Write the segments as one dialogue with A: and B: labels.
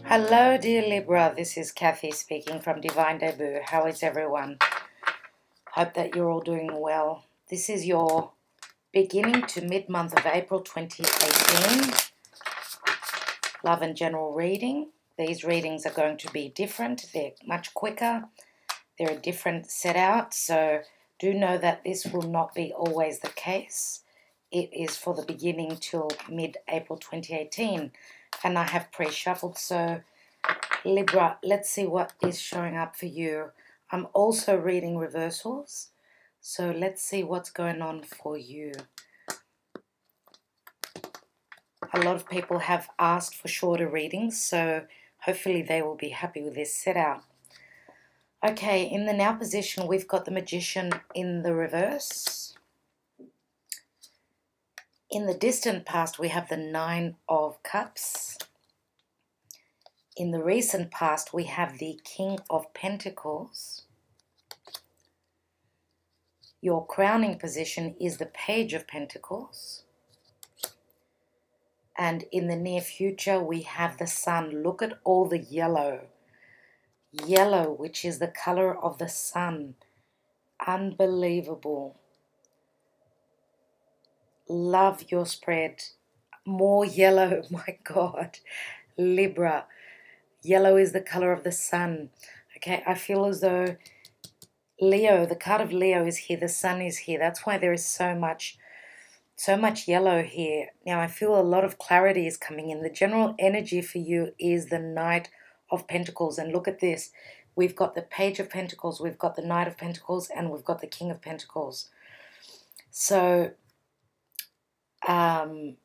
A: Hello, dear Libra. This is Kathy speaking from Divine Debut. How is everyone? Hope that you're all doing well. This is your beginning to mid-month of April 2018 love and general reading. These readings are going to be different. They're much quicker. They're a different set out. So do know that this will not be always the case. It is for the beginning till mid-April 2018. And I have pre-shuffled, so Libra, let's see what is showing up for you. I'm also reading reversals, so let's see what's going on for you. A lot of people have asked for shorter readings, so hopefully they will be happy with this set out. Okay, in the now position, we've got the Magician in the reverse. In the distant past, we have the Nine of Cups. In the recent past, we have the King of Pentacles. Your crowning position is the Page of Pentacles. And in the near future, we have the Sun. Look at all the yellow. Yellow, which is the color of the sun. Unbelievable. Love your spread. More yellow, my God. Libra. Yellow is the color of the sun. Okay, I feel as though Leo, the card of Leo is here. The sun is here. That's why there is so much yellow here. Now, I feel a lot of clarity is coming in. The general energy for you is the Knight of Pentacles. And look at this. We've got the Page of Pentacles. We've got the Knight of Pentacles. And we've got the King of Pentacles. So, I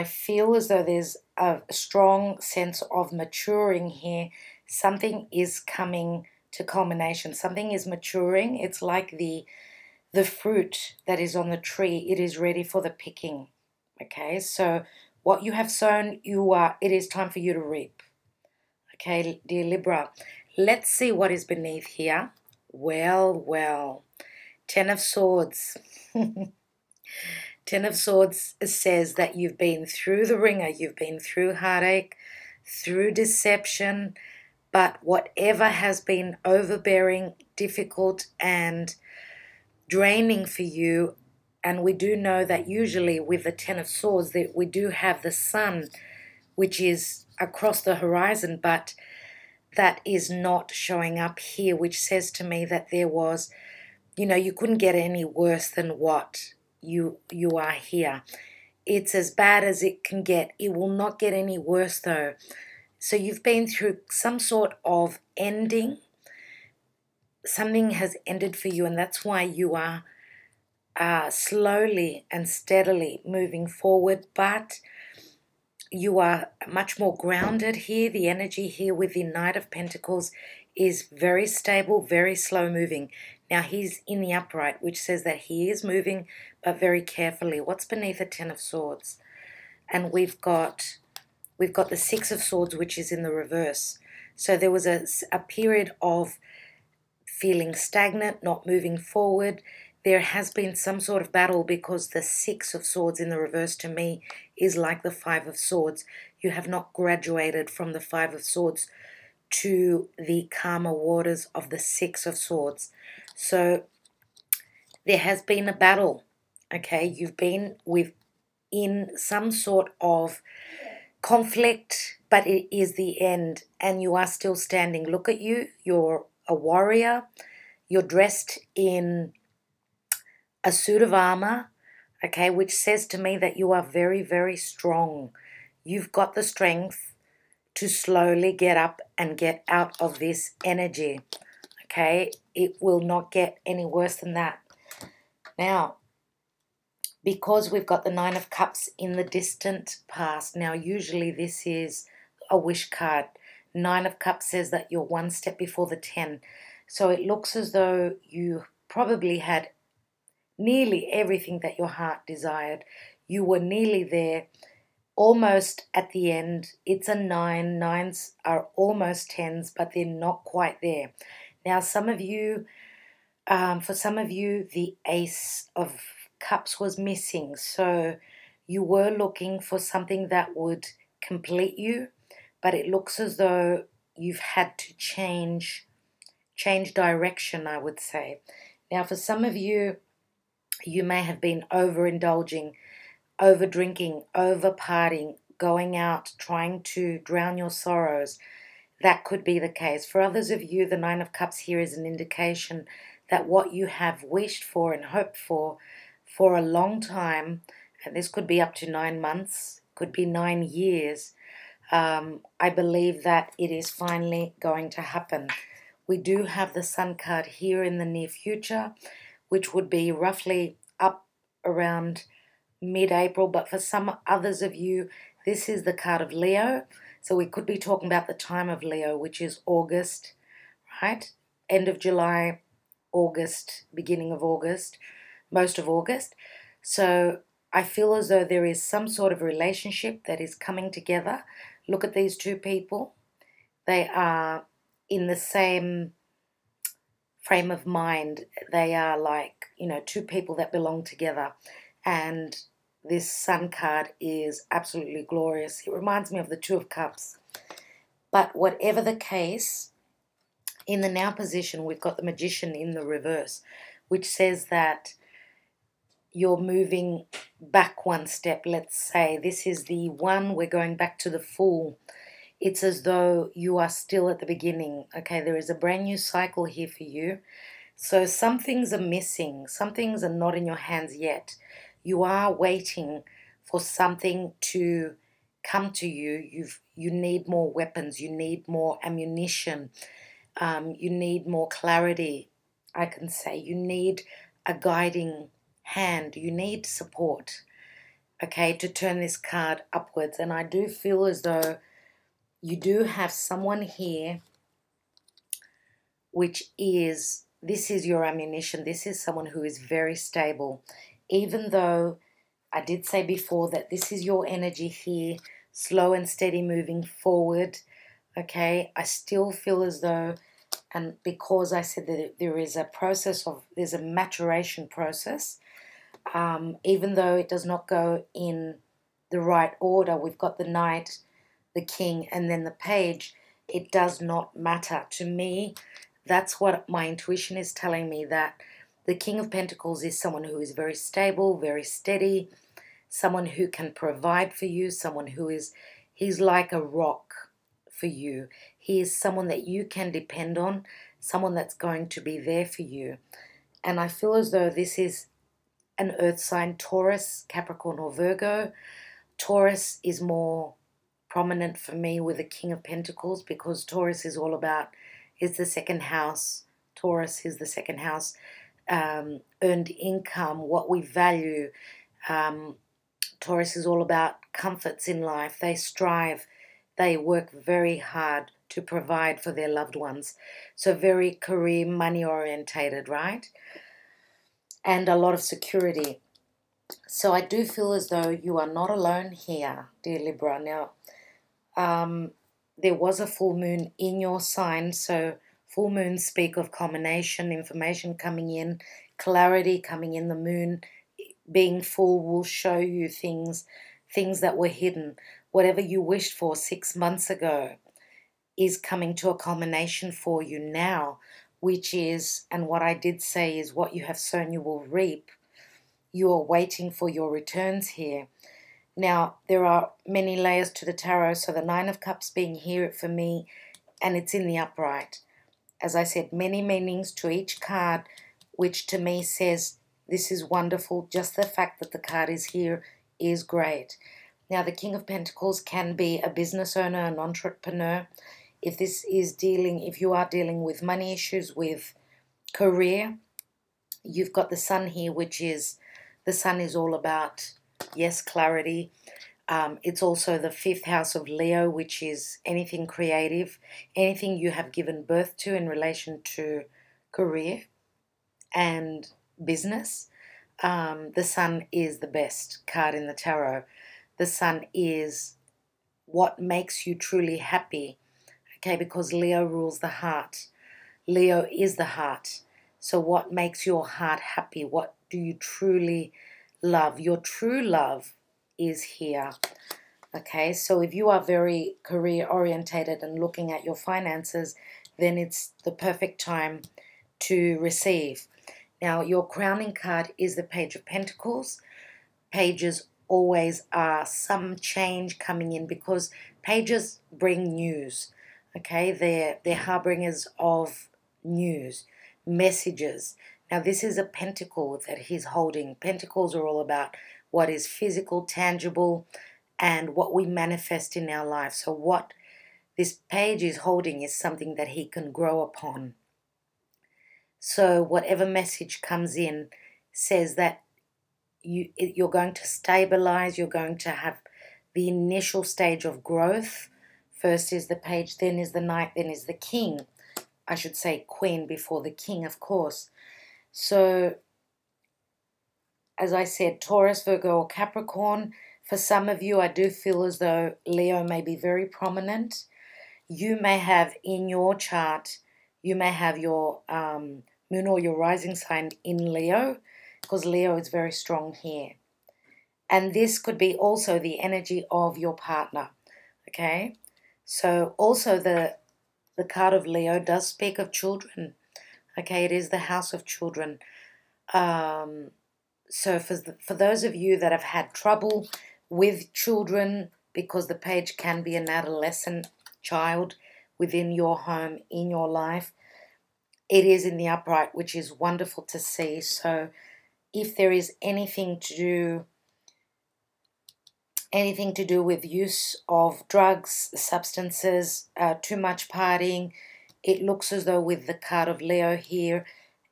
A: feel as though there's a strong sense of maturing here. Something is coming to culmination. Something is maturing. It's like the fruit that is on the tree. It is ready for the picking. Okay, so what you have sown, it is time for you to reap. Okay, dear Libra. Let's see what is beneath here. Well. Ten of Swords. Ten of Swords says that you've been through the ringer. You've been through heartache, through deception, but whatever has been overbearing, difficult, and draining for you, and we do know that usually with the Ten of Swords that we do have the sun, which is across the horizon, but that is not showing up here, which says to me that there was, you couldn't get any worse than what you are here. It's as bad as it can get. It will not get any worse though. So you've been through some sort of ending. Something has ended for you, and that's why you are slowly and steadily moving forward, but you are much more grounded here. The energy here with the Knight of Pentacles is very stable, very slow moving. Now he's in the upright, which says that he is moving, but very carefully. What's beneath the Ten of Swords? And we've got the Six of Swords, which is in the reverse. So there was a period of feeling stagnant, not moving forward. There has been some sort of battle because the Six of Swords in the reverse to me is like the Five of Swords. You have not graduated from the Five of Swords to the calmer waters of the Six of Swords. So there has been a battle, okay? You've been in some sort of conflict, but it is the end, and you are still standing. Look at you. You're a warrior. You're dressed in a suit of armor, okay, which says to me that you are very, very strong. You've got the strength to slowly get up and get out of this energy, okay? It will not get any worse than that. Now, because we've got the Nine of Cups in the distant past, now usually this is a wish card. Nine of Cups says that you're one step before the 10. So it looks as though you probably had nearly everything that your heart desired. You were nearly there, almost at the end. It's a 9. 9s are almost 10s, but they're not quite there. Now, for some of you, the Ace of Cups was missing. So You were looking for something that would complete you, but it looks as though you've had to change direction, I would say. Now, for some of you, you may have been overindulging, over drinking, over partying, going out, trying to drown your sorrows. That could be the case. For others of you, the Nine of Cups here is an indication that what you have wished for and hoped for a long time, and this could be up to 9 months, could be 9 years, I believe that it is finally going to happen. We do have the Sun card here in the near future, which would be roughly up around mid-April, but for some others of you, this is the card of Leo. So we could be talking about the time of Leo, which is August, right? End of July, August, beginning of August, most of August. So I feel as though there is some sort of relationship that is coming together. Look at these two people. They are in the same frame of mind. They are like, two people that belong together. And this Sun card is absolutely glorious. It reminds me of the Two of Cups. But whatever the case, in the now position, we've got the Magician in the reverse, which says that you're moving back one step. Let's say this is the one, we're going back to the Fool. It's as though you are still at the beginning. Okay, there is a brand new cycle here for you. So some things are missing. Some things are not in your hands yet. You are waiting for something to come to you. You need more weapons. You need more ammunition. You need more clarity, I can say. You need a guiding hand. You need support, okay, to turn this card upwards. And I do feel as though you do have someone here which is, this is your ammunition. This is someone who is very stable. Even though I did say before that this is your energy here, slow and steady moving forward, okay, I still feel as though, and because I said that there is a process of, there's a maturation process, even though it does not go in the right order, we've got the Knight, the King, and then the Page, it does not matter. To me, that's what my intuition is telling me, that the King of Pentacles is someone who is very stable, very steady, someone who can provide for you, someone who is, he's like a rock for you. He is someone that you can depend on, someone that's going to be there for you. And I feel as though this is an earth sign, Taurus, Capricorn, or Virgo. Taurus is more prominent for me with the King of Pentacles, because Taurus is all about, is the second house. Taurus is the second house, earned income, what we value. Taurus is all about comforts in life. They strive, they work very hard to provide for their loved ones. So very career, money orientated, right? And a lot of security. So I do feel as though you are not alone here, dear Libra. Now, there was a full moon in your sign, so full moons speak of combination, information coming in, clarity coming in. The moon being full will show you things that were hidden. Whatever you wished for 6 months ago is coming to a culmination for you now, which is, and what I did say is, what you have sown you will reap. You are waiting for your returns here. Now, there are many layers to the tarot, so the Nine of Cups being here for me, and it's in the upright. As I said, many meanings to each card, which to me says, this is wonderful. Just the fact that the card is here is great. Now, the King of Pentacles can be a business owner, an entrepreneur. If you are dealing with money issues, with career, you've got the Sun here, which is, the Sun is all about, yes, clarity. It's also the 5th house of Leo, which is anything creative, anything you have given birth to in relation to career and business. The Sun is the best card in the tarot. The Sun is what makes you truly happy, okay, because Leo rules the heart. Leo is the heart. So what makes your heart happy? What do you truly love? Your true love is here. Okay, so if you are very career orientated and looking at your finances, then it's the perfect time to receive. Now, your crowning card is the Page of Pentacles. Pages always are some change coming in because pages bring news. Okay, they're harbingers of news, messages. Now, this is a pentacle that he's holding. Pentacles are all about what is physical, tangible, and what we manifest in our life. So what this page is holding is something that he can grow upon. So whatever message comes in says that you're going to stabilize, you're going to have the initial stage of growth. First is the page, then is the knight, then is the king. I should say queen before the king, of course. So, as I said, Taurus, Virgo, or Capricorn. For some of you, I do feel as though Leo may be very prominent. You may have in your chart, you may have your moon or your rising sign in Leo, because Leo is very strong here. And this could be also the energy of your partner, okay? So also the card of Leo does speak of children, okay? It is the house of children. So for those of you that have had trouble with children, because the page can be an adolescent child within your home, in your life, it is in the upright, which is wonderful to see. So if there is anything to do with use of drugs, substances, too much partying, it looks as though with the card of Leo here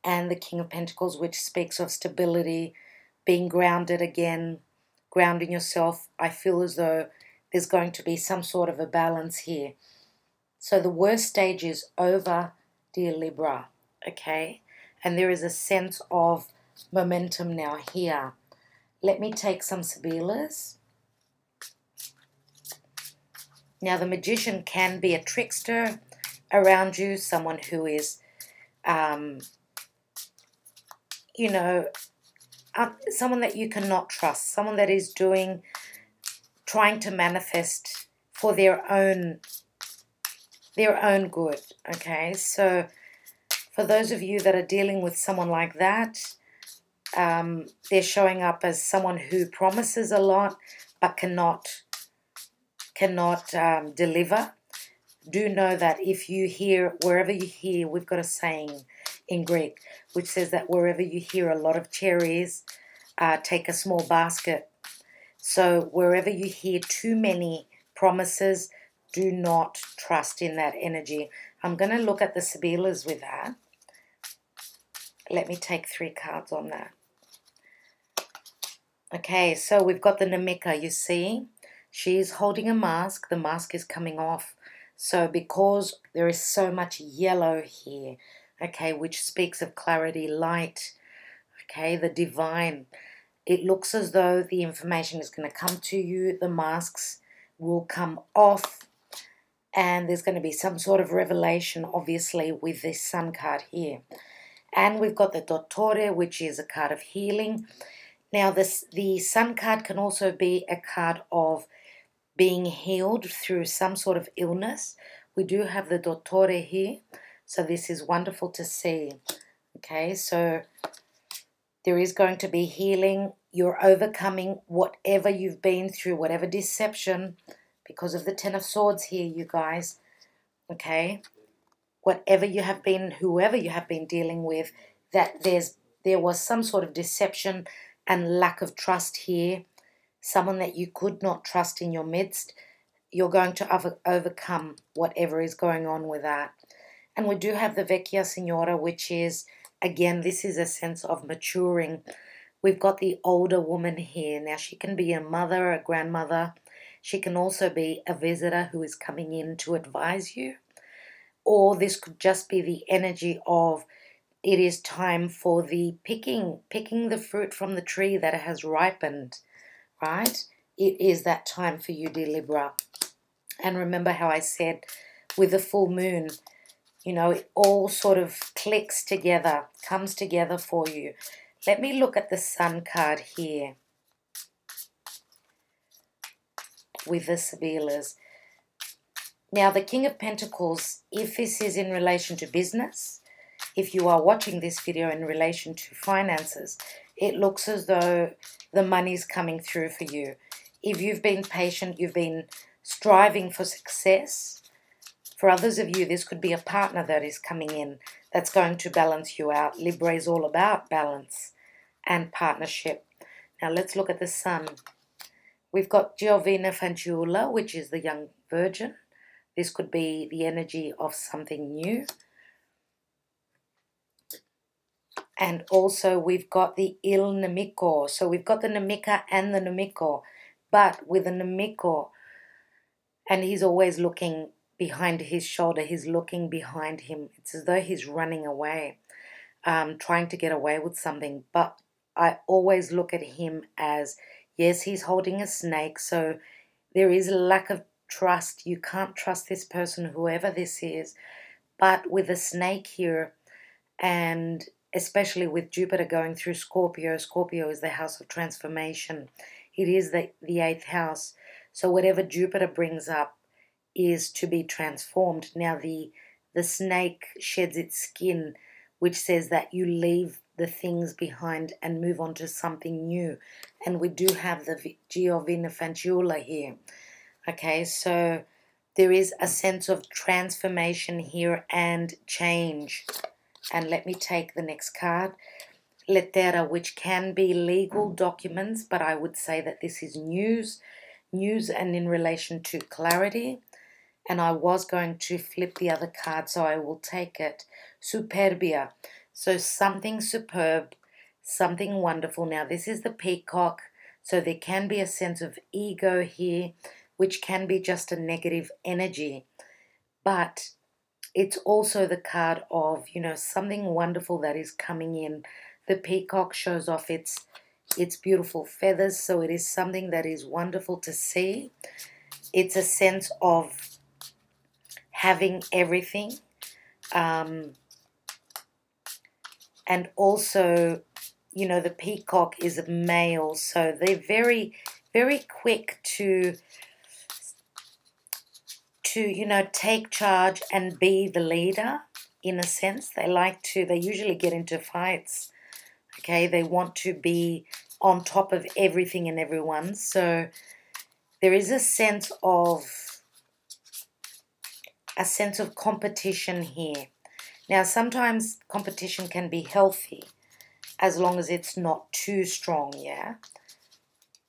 A: and the King of Pentacles, which speaks of stability, being grounded again, grounding yourself, I feel as though there's going to be some sort of a balance here. So the worst stage is over, dear Libra, okay? And there is a sense of momentum now here. Let me take some Sibilas. Now, the Magician can be a trickster around you, someone who is, you know, someone that you cannot trust, someone that is trying to manifest for their own good, okay? So for those of you that are dealing with someone like that, they're showing up as someone who promises a lot but cannot deliver. Do know that if you hear, wherever you hear, we've got a saying in Greek which says that wherever you hear a lot of cherries, take a small basket. So wherever you hear too many promises, do not trust in that energy. I'm going to look at the Sibilas with that. Let me take 3 cards on that. Okay, so we've got the Namika, you see. She's holding a mask. The mask is coming off. So because there is so much yellow here, okay, which speaks of clarity, light, okay, the divine, it looks as though the information is going to come to you. The masks will come off. And there's going to be some sort of revelation, obviously, with this Sun card here. And we've got the Dottore, which is a card of healing. Now, the Sun card can also be a card of being healed through some sort of illness. We do have the Dottore here, so this is wonderful to see. Okay, so there is going to be healing. You're overcoming whatever you've been through, whatever deception, because of the Ten of Swords here, you guys. Okay, whatever you have been, whoever you have been dealing with, that there was some sort of deception and lack of trust here. Someone that you could not trust in your midst, you're going to overcome whatever is going on with that. And we do have the Vecchia Signora, which is, again, this is a sense of maturing. We've got the older woman here. Now, she can be a mother, a grandmother. She can also be a visitor who is coming in to advise you. Or this could just be the energy of it is time for the picking the fruit from the tree that has ripened. Right? It is that time for you, dear Libra. And remember how I said with the full moon, you know, it all sort of clicks together, comes together for you. Let me look at the Sun card here. with the Sibilas. Now, the King of Pentacles, if this is in relation to business, if you are watching this video in relation to finances, it looks as though the money's coming through for you. If you've been patient, you've been striving for success. For others of you, this could be a partner that is coming in that's going to balance you out. Libra is all about balance and partnership. Now, let's look at the Sun. We've got Giovina Fanciulla, which is the young virgin. This could be the energy of something new. And also we've got the Il Nemico. So we've got the Nemica and the Nemico. But with the Nemico, and he's always looking behind his shoulder. He's looking behind him. It's as though he's running away, trying to get away with something. But I always look at him as, yes, he's holding a snake. So there is a lack of trust. You can't trust this person, whoever this is. But with a snake here, and especially with Jupiter going through Scorpio, Scorpio is the house of transformation. It is the 8th house. So whatever Jupiter brings up is to be transformed. Now the snake sheds its skin, which says that you leave the things behind and move on to something new. And we do have the Giovina Fanciulla here. Okay, so there is a sense of transformation here and change. And let me take the next card. Lettera, which can be legal documents, but I would say that this is news and in relation to clarity. And I was going to flip the other card, so I will take it. Superbia. So something superb, something wonderful. Now, this is the peacock, so there can be a sense of ego here, which can be just a negative energy. But it's also the card of, something wonderful that is coming in. The peacock shows off its beautiful feathers, so it is something that is wonderful to see. It's a sense of having everything. And also, the peacock is a male, so they're very, very quick to take charge and be the leader, in a sense. They usually get into fights, okay? They want to be on top of everything and everyone. So there is a sense of competition here. Now, sometimes competition can be healthy as long as it's not too strong, yeah?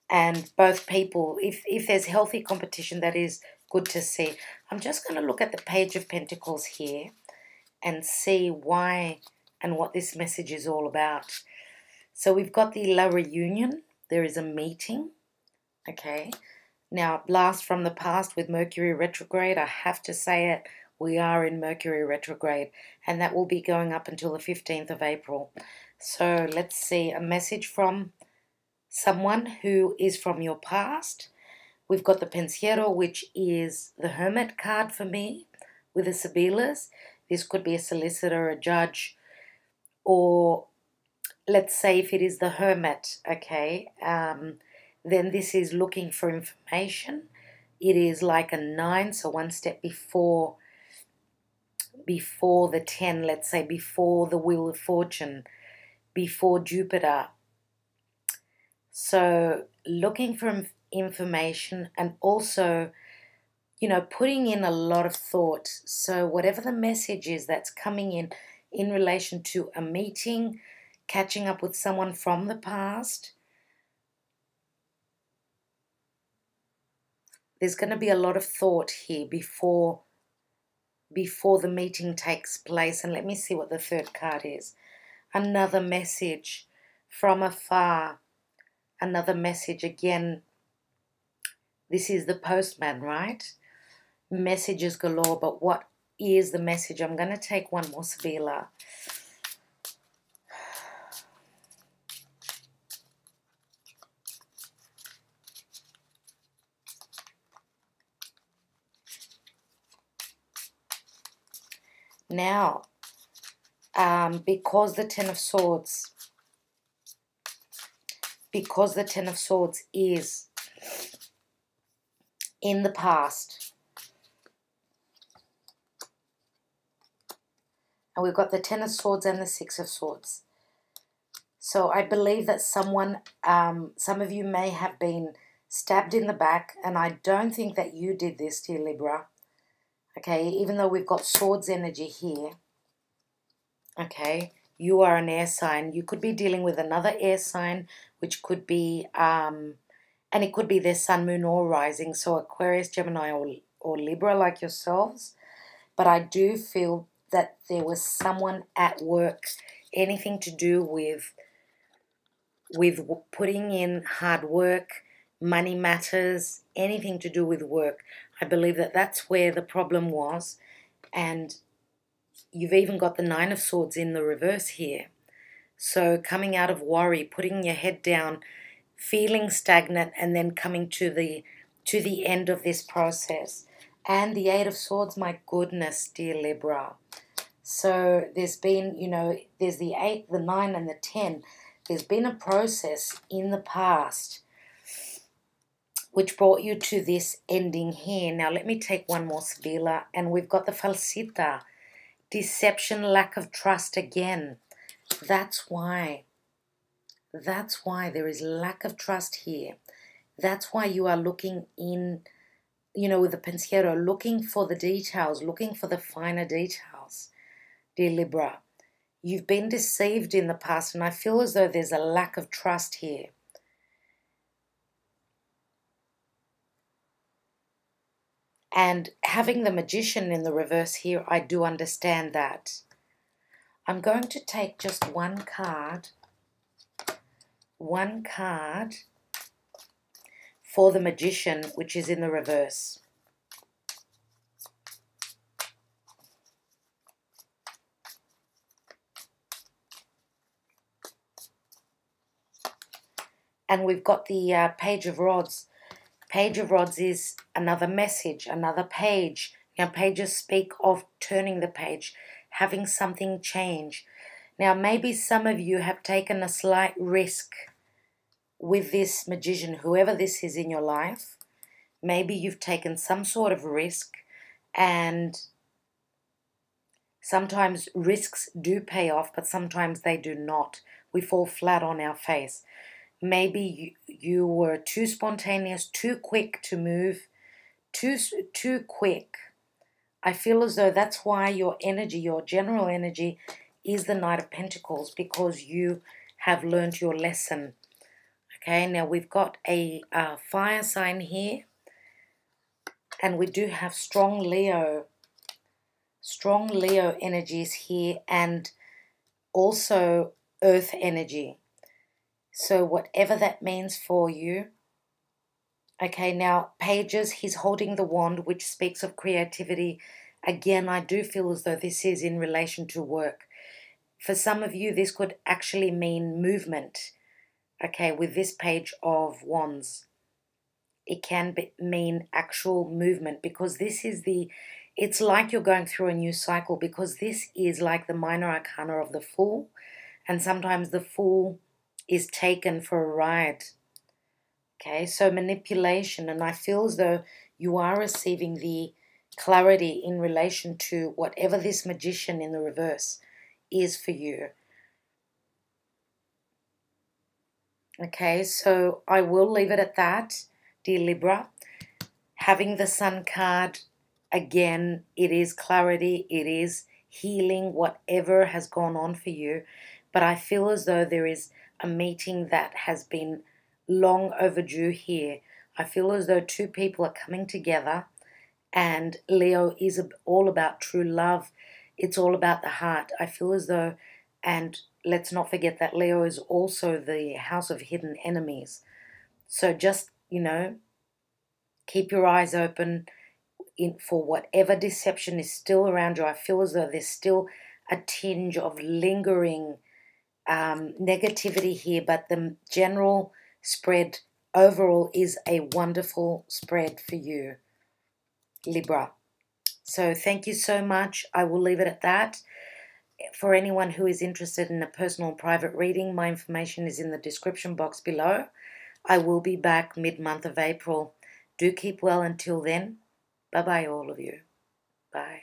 A: And both people, if there's healthy competition, that is good to see. I'm just going to look at the Page of Pentacles here and see why and what this message is all about. So we've got the La Reunion. There is a meeting, okay? Now, blast from the past with Mercury retrograde. I have to say it. We are in Mercury retrograde, and that will be going up until the 15th of April. So let's see a message from someone who is from your past. We've got the Pensiero, which is the Hermit card for me with the Sibilas. This could be a solicitor, a judge, or let's say if it is the Hermit, okay, then this is looking for information. It is like a 9, so one step before the 10, let's say, before the Wheel of Fortune, before Jupiter. So looking for information and also, putting in a lot of thought. So whatever the message is that's coming in relation to a meeting, catching up with someone from the past, there's going to be a lot of thought here before the meeting takes place. And let me see what the third card is. Another message from afar. Another message again. This is the postman, right? Messages galore, but what is the message? I'm going to take one more Sibila. Now, because the Ten of Swords is in the past. And we've got the Ten of Swords and the Six of Swords. So I believe that someone, some of you may have been stabbed in the back, and I don't think that you did this, dear Libra. Okay, even though we've got swords energy here. Okay, you are an air sign. You could be dealing with another air sign, which could be, and it could be their sun, moon, or rising. So Aquarius, Gemini, or Libra like yourselves. But I do feel that there was someone at work, anything to do with putting in hard work, money matters, anything to do with work. I believe that that's where the problem was. And you've even got the Nine of Swords in the reverse here. So coming out of worry, putting your head down, feeling stagnant, and then coming to the end of this process. And the Eight of Swords, my goodness, dear Libra. So there's been, you know, there's the 8, the 9, and the 10. There's been a process in the past which brought you to this ending here. Now let me take one more Svila, and we've got the Falsita. Deception, lack of trust again. That's why there is lack of trust here. That's why you are looking in, you know, with the Pensiero, looking for the details, looking for the finer details, dear Libra. You've been deceived in the past, and I feel as though there's a lack of trust here. And having the Magician in the reverse here, I do understand that. I'm going to take just one card for the Magician, which is in the reverse. And we've got the Page of Rods. Page of Rods is another message, another page. Now, pages speak of turning the page, having something change. Now, maybe some of you have taken a slight risk with this Magician, whoever this is in your life. Maybe you've taken some sort of risk, and sometimes risks do pay off, but sometimes they do not. We fall flat on our face. Maybe you were too spontaneous, too quick to move, too quick. I feel as though that's why your energy, your general energy, is the Knight of Pentacles, because you have learned your lesson. Okay, now we've got a fire sign here, and we do have strong Leo energies here, and also earth energy. So whatever that means for you. Okay, now pages, he's holding the wand, which speaks of creativity. Again, I do feel as though this is in relation to work. For some of you, this could actually mean movement. Okay, with this Page of Wands, it can mean actual movement, because this is it's like you're going through a new cycle, because this is like the minor arcana of the Fool, and sometimes the Fool is taken for a ride. Okay, so manipulation, and I feel as though you are receiving the clarity in relation to whatever this Magician in the reverse is for you. Okay, so I will leave it at that, dear Libra. Having the Sun card, again, it is clarity, it is healing, whatever has gone on for you. But I feel as though there is a meeting that has been long overdue here. I feel as though two people are coming together, and Leo is all about true love. It's all about the heart. I feel as though, and let's not forget that Leo is also the house of hidden enemies. So just, you know, keep your eyes open for whatever deception is still around you. I feel as though there's still a tinge of lingering negativity here, but the general spread overall is a wonderful spread for you, Libra. So thank you so much. I will leave it at that. For anyone who is interested in a personal private reading, my information is in the description box below. I will be back mid-month of April. Do keep well until then. Bye-bye, all of you. Bye.